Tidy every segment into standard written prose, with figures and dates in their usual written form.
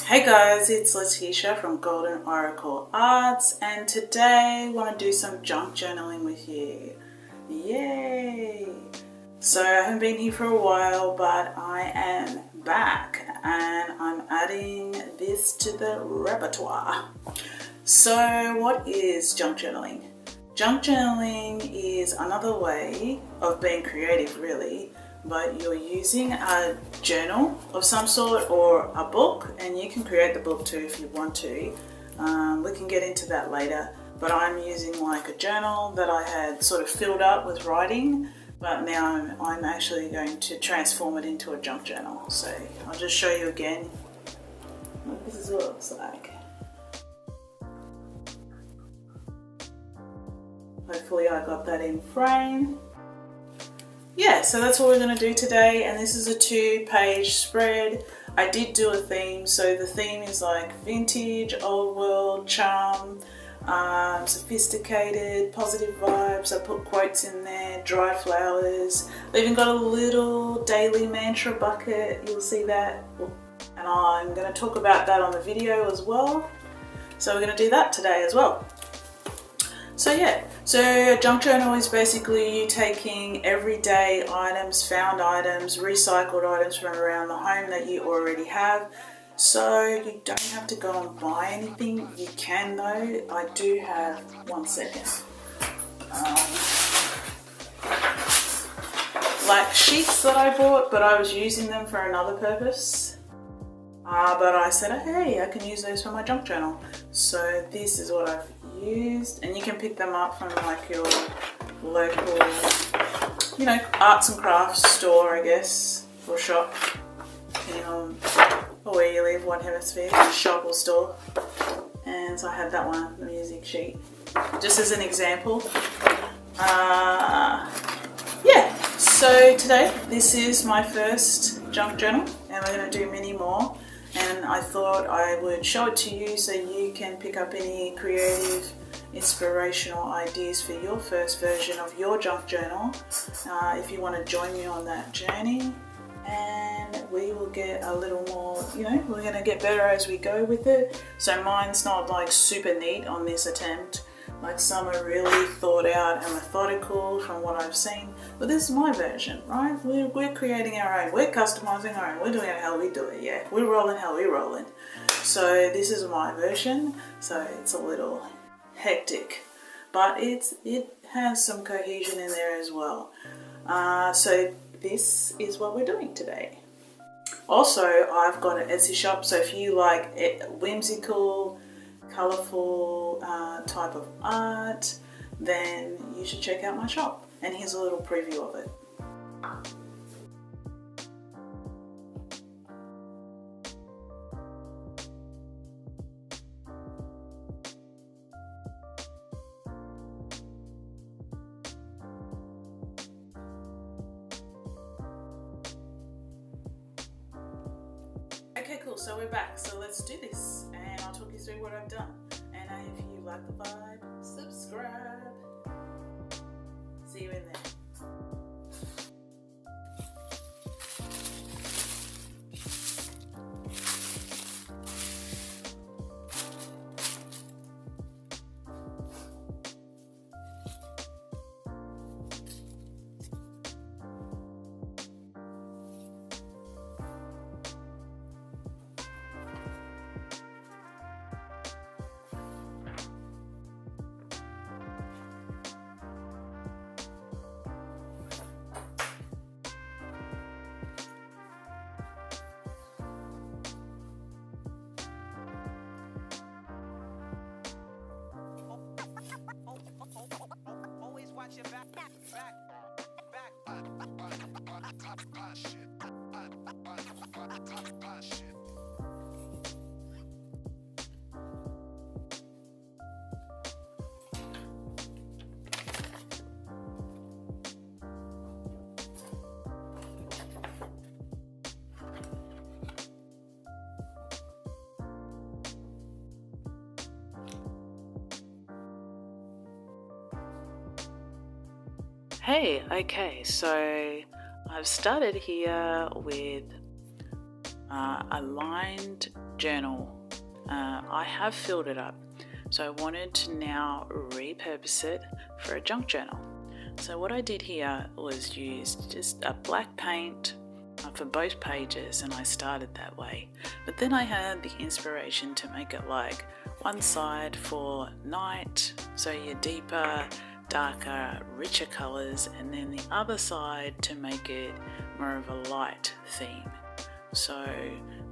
Hey guys, it's Letitia from Golden Oracle Arts, and today I want to do some junk journaling with you. Yay! So I haven't been here for a while, but I am back and I'm adding this to the repertoire. So what is junk journaling? Junk journaling is another way of being creative, really, but you're using a journal of some sort or a book, and you can create the book too if you want to. We can get into that later, but I'm using like a journal that I had sort of filled up with writing, but now I'm actually going to transform it into a junk journal. So I'll just show you again. This is what it looks like. Hopefully I got that in frame. Yeah, so that's what we're going to do today, and this is a 2-page spread. I did do a theme, so the theme is like vintage, old world, charm, sophisticated, positive vibes. I put quotes in there, dried flowers. I even got a little daily mantra bucket, you'll see that, and I'm going to talk about that on the video as well. So we're going to do that today as well. So yeah, so a junk journal is basically you taking everyday items, found items, recycled items from around the home that you already have. So you don't have to go and buy anything. You can though. I do have, one second, like sheets that I bought, but I was using them for another purpose. But I said, hey, I can use those for my junk journal. So this is what I've used, and you can pick them up from like your local, arts and crafts store, I guess, or shop, depending on where you live, what hemisphere, shop or store. And so I had that one, the music sheet, just as an example. Yeah, so today, this is my first junk journal, and we're going to do many more. And I thought I would show it to you so you can pick up any creative, inspirational ideas for your first version of your junk journal if you want to join me on that journey. And we will get a little more, we're going to get better as we go with it. So mine's not like super neat on this attempt. Like some are really thought out and methodical from what I've seen. But this is my version, right? We're creating our own. We're customizing our own. We're doing it how we do it, yeah. We're rolling how we're rolling. So this is my version. So it's a little hectic. But it has some cohesion in there as well. So this is what we're doing today. Also, I've got an Etsy shop. So if you like whimsical, colourful type of art, then you should check out my shop. And here's a little preview of it. Okay, cool, so we're back. So let's do this, and I'll talk you through what I've done. And if you like the vibe, subscribe. See you in there. Hey, okay, so I've started here with a lined journal. I have filled it up, so I wanted to now repurpose it for a junk journal. So what I did here was use just a black paint for both pages, and I started that way. But then I had the inspiration to make it like one side for night, so your deeper, darker, richer colours, and then the other side to make it more of a light theme. So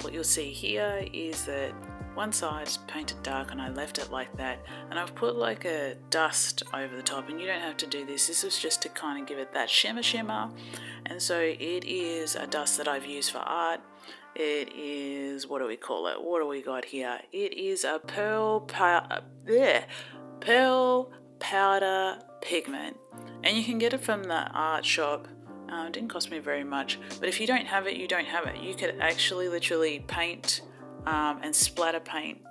what you'll see here is that one side is painted dark and I left it like that, and I've put like a dust over the top, and you don't have to do this. This is just to kind of give it that shimmer, and so it is a dust that I've used for art. It is, what do we call it? What do we got here? It is a pearl powder pigment, and you can get it from the art shop. It didn't cost me very much, but if you don't have it, you don't have it. You could actually literally paint and splatter paint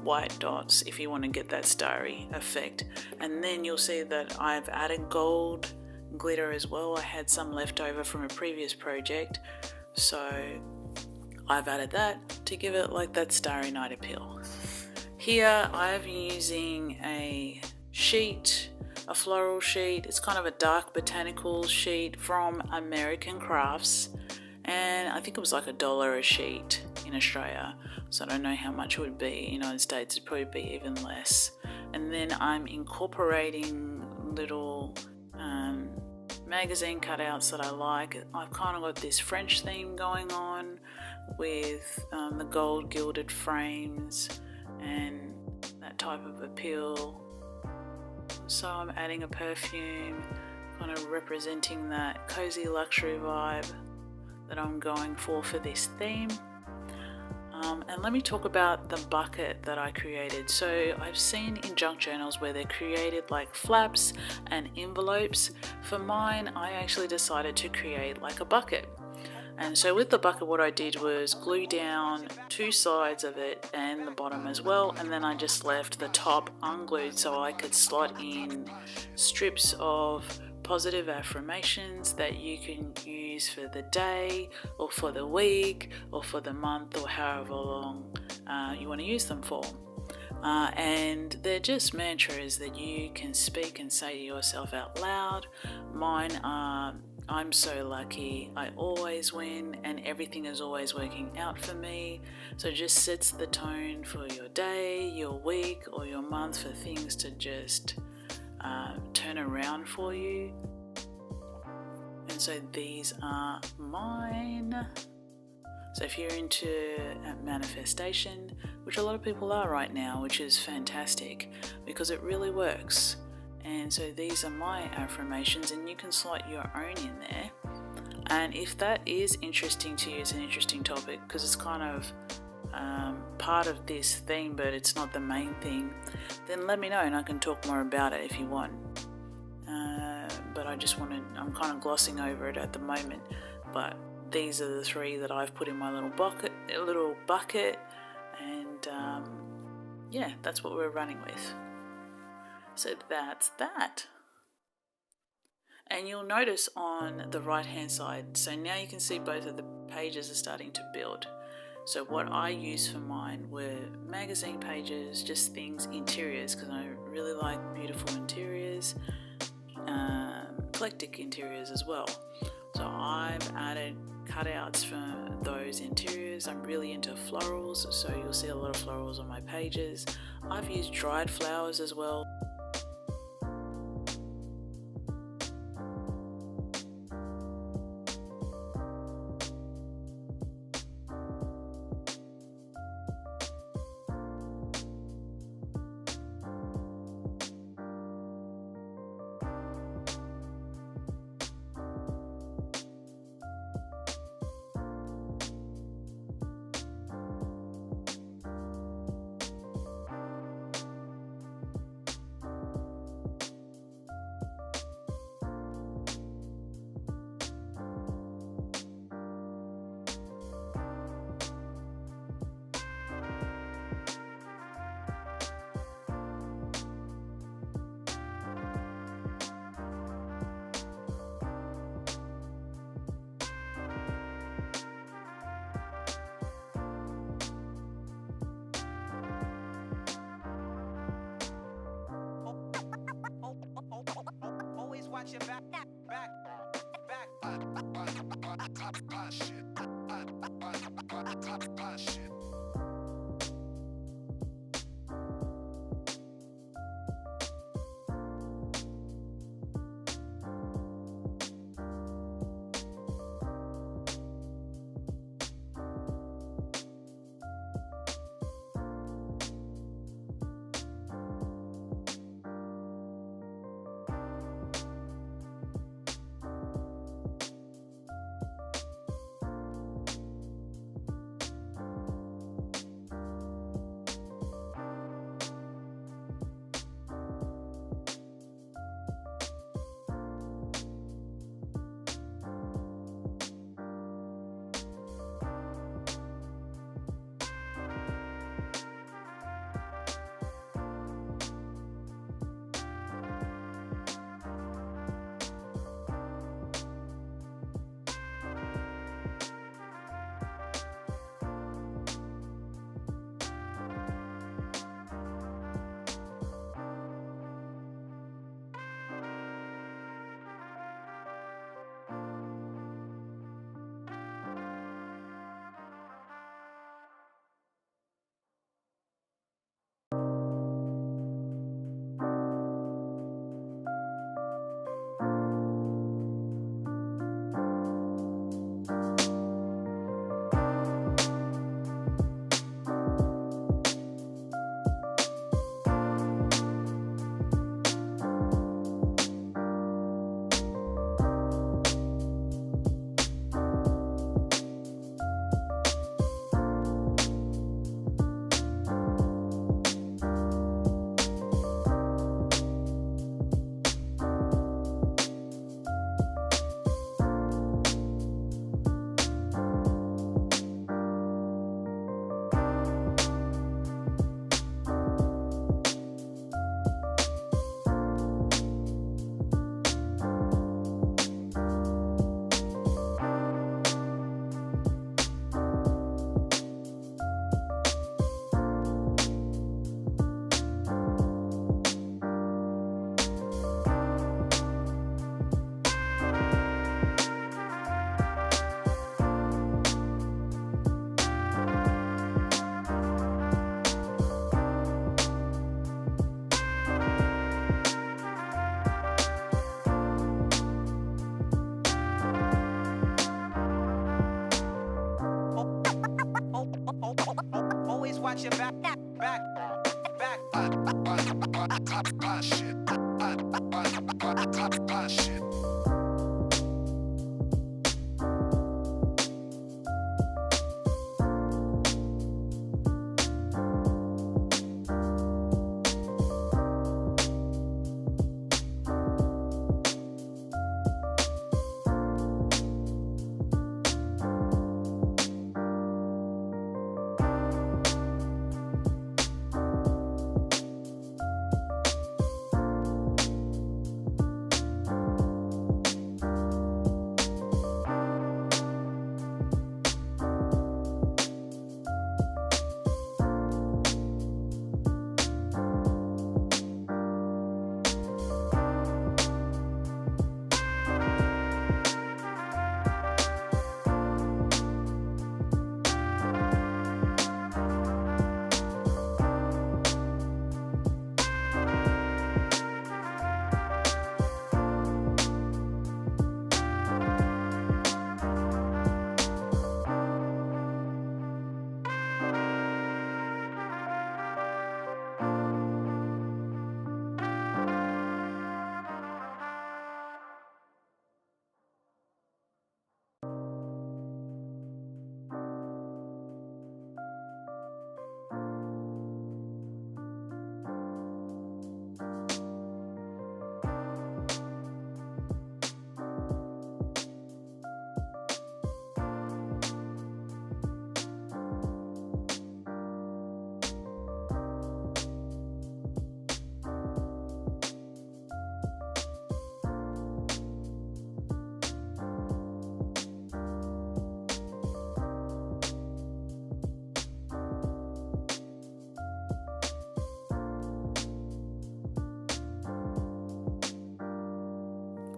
white dots if you want to get that starry effect. And then you'll see that I've added gold glitter as well. I had some left over from a previous project, so I've added that to give it like that Starry Night appeal. Here I'm using a sheet, a floral sheet. It's kind of a dark botanical sheet from American Crafts, and I think it was like $1 a sheet in Australia, so I don't know how much it would be. In the United States it'd probably be even less. And then I'm incorporating little magazine cutouts that I like. I've kind of got this French theme going on with the gold gilded frames and that type of appeal. So I'm adding a perfume, kind of representing that cozy luxury vibe that I'm going for this theme. And let me talk about the bucket that I created. So I've seen in junk journals where they're created like flaps and envelopes. For mine, I actually decided to create like a bucket. And so with the bucket, what I did was glue down two sides of it and the bottom as well, and then I just left the top unglued so I could slot in strips of positive affirmations that you can use for the day or for the week or for the month or however long you want to use them for. And they're just mantras that you can speak and say to yourself out loud. Mine are, I'm so lucky, I always win, and everything is always working out for me. So it just sets the tone for your day, your week, or your month for things to just turn around for you. And so these are mine. So if you're into manifestation, which a lot of people are right now, which is fantastic because it really works. And so these are my affirmations, and you can slot your own in there. And if that is interesting to you, it's an interesting topic because it's kind of part of this theme, but it's not the main thing, then let me know and I can talk more about it if you want. But I'm kind of glossing over it at the moment. But these are the three that I've put in my little bucket, and yeah, that's what we're running with. So that's that. And you'll notice on the right hand side, so now you can see both of the pages are starting to build. So what I used for mine were magazine pages, just things, interiors, because I really like beautiful interiors, eclectic interiors as well. So I've added cutouts for those interiors. I'm really into florals, so you'll see a lot of florals on my pages. I've used dried flowers as well. watch your back, shit. Always watch your back, shit.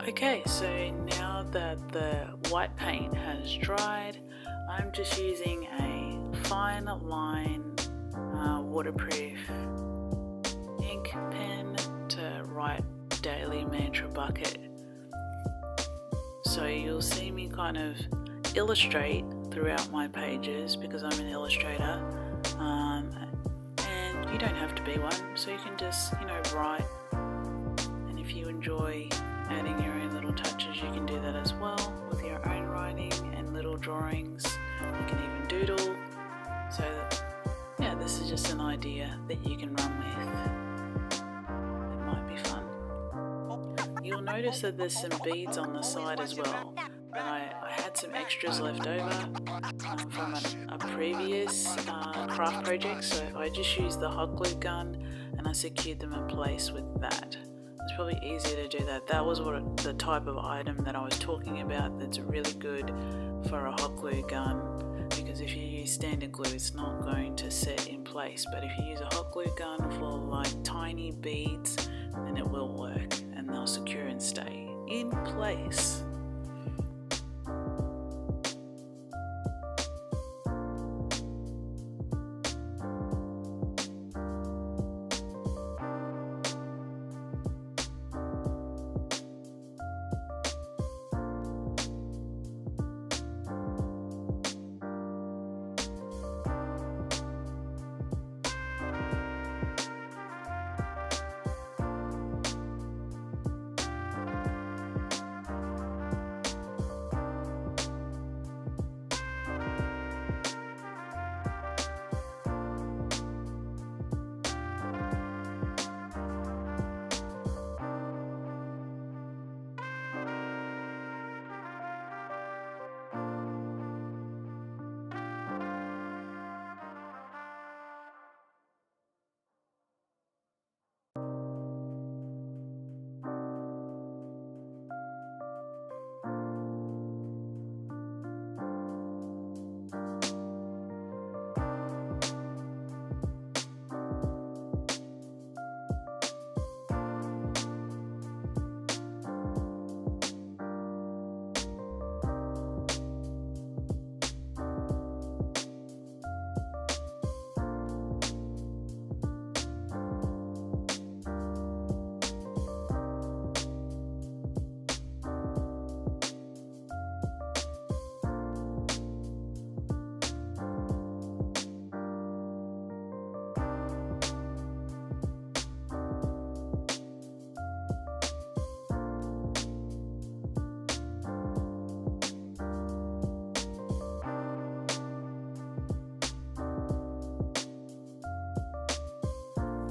Okay, so now that the white paint has dried, I'm just using a fine line waterproof ink pen to write Daily Mantra Bucket. So you'll see me kind of illustrate throughout my pages because I'm an illustrator, and you don't have to be one, so you can just write, and if you enjoy adding your own little touches, you can do that as well with your own writing and little drawings. You can even doodle. So yeah, this is just an idea that you can run with. It might be fun. You'll notice that there's some beads on the side as well, and I had some extras left over from a previous craft project, so I just used the hot glue gun and I secured them in place with that. It's probably easier to do that. That was the type of item that I was talking about that's really good for a hot glue gun, because if you use standard glue it's not going to set in place, but if you use a hot glue gun for like tiny beads, then it will work and they'll secure and stay in place.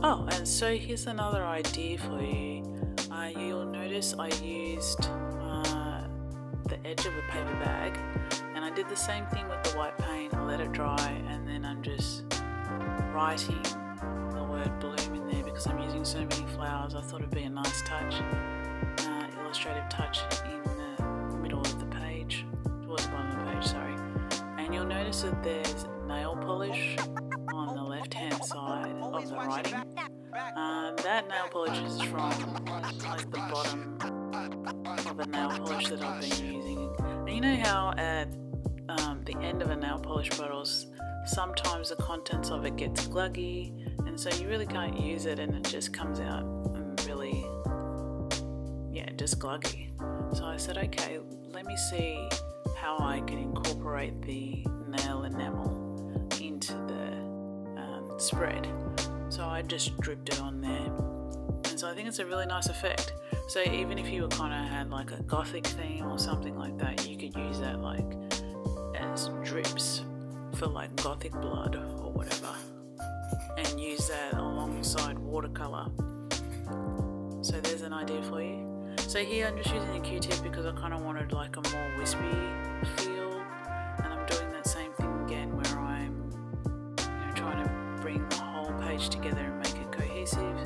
Oh, and so here's another idea for you. You'll notice I used the edge of a paper bag, and I did the same thing with the white paint. I let it dry, and then I'm just writing the word bloom in there because I'm using so many flowers. I thought it'd be a nice touch, illustrative touch in the middle of the page, towards the bottom of the page, sorry. And you'll notice that there's nail polish on the left-hand side of the writing. That nail polish is from like the bottom of a nail polish that I've been using. And you know how at the end of a nail polish bottle, sometimes the contents of it gets gluggy, and so you really can't use it, and it just comes out really, just gluggy. So I said, okay, let me see how I can incorporate the nail enamel into the spread. So I just dripped it on there, and so I think it's a really nice effect. So even if you kind of had like a gothic theme or something like that, you could use that like as drips for like gothic blood or whatever, and use that alongside watercolor. So there's an idea for you. So here I'm just using a Q-tip because I kind of wanted like a more wispy feel, and I'm doing that same thing again where I'm trying to bring the whole page together and make it cohesive.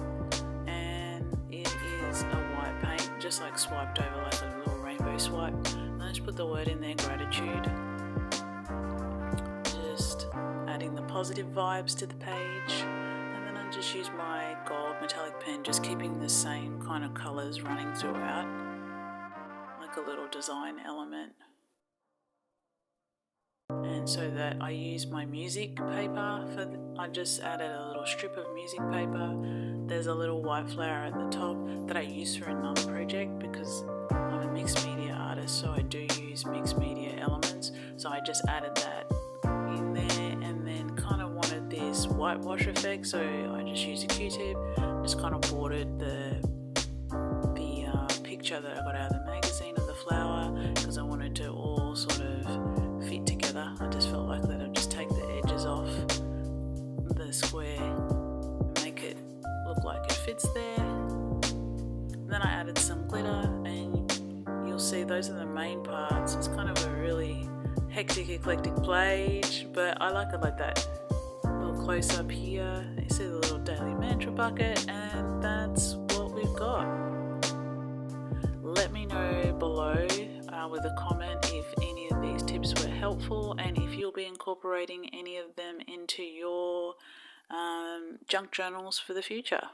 And it is a white paint, just like swiped over like a little rainbow swipe. And I just put the word in there, gratitude. Just adding the positive vibes to the page. And then I just use my gold metallic pen, just keeping the same kind of colours running throughout. like a little design element. And so that I use my music paper I just added a little strip of music paper. There's a little white flower at the top that I use for another project because I'm a mixed media artist, so I do use mixed media elements. So I just added that in there, and then kind of wanted this whitewash effect, so I just used a Q-tip, just kind of bordered the picture that I got out of the magazine of the flower, because I wanted to all sort of fit together. I just felt like that I'd just take the edges off the square and make it look like it fits there. And then I added some glitter, and you'll see those are the main parts. It's kind of a really hectic, eclectic page, but I like it like that. A little close up here, you see the little daily mantra bucket, and that's what we've got. Let me know below with a comment if any of these tips were helpful, and if you'll be incorporating any of them into your junk journals for the future.